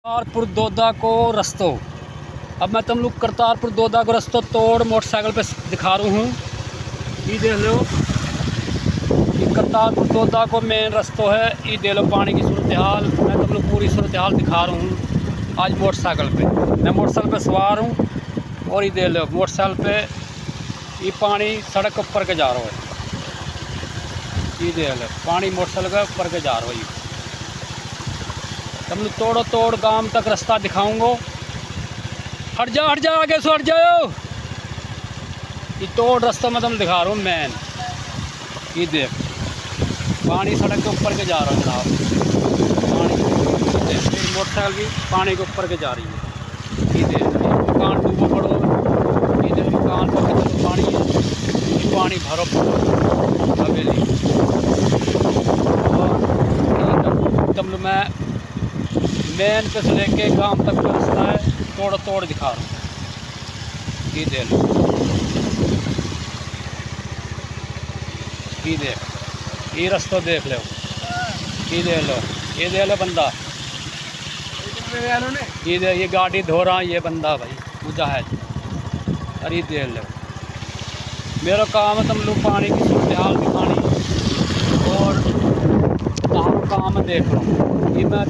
करतारपुर दोदा को रस्तो। अब मैं तुम लोग करतारपुर दोदा को रस्तो तोड़ मोटरसाइकिल पे दिखा रहा हूँ। ये देख लो, ये करतारपुर दोदा को मेन रस्तो है। ये देख लो पानी की सूरत हाल। मैं तुम लोग पूरी सूरत हाल दिखा रहा हूँ आज मोटरसाइकिल पे। मैं मोटरसाइकिल पे सवार हूँ और ये देख लो मोटरसाइकिल पे ये पानी सड़क ऊपर के जा रहा है। ये देख लो पानी मोटरसाइकिल के ऊपर के जा रहा है। तुम लोग तोड़ो तोड़ गांव तक रास्ता दिखाऊंगा। हट जा आगे से हट जाओ। ये तोड़ रास्ता मैं तुम दिखा रहा हूँ मैन। ये देख पानी सड़क के ऊपर के जा रहा है जनाब। पानी मोटरसाइकिल की पानी के ऊपर के जा रही है। ये देख मकान डूबो पड़ो। ये देख मकान पर पानी पानी भरो हवेली। और तुम लोग मैं मेन पे से लेके गांव तक का रास्ता है, तोड़ तोड़ दिखा रहा हूँ। ये देख लो, ये देख ये रास्ता देख लो। ये देख लो, ये देख लो बंदा। ये गाड़ी धो रहा है ये बंदा भाई मुजाहिद। अरे देख लो मेरा काम है तुम लोग पानी की सूरत हाल दिखानी और काम देख रहा हूँ। ये मैं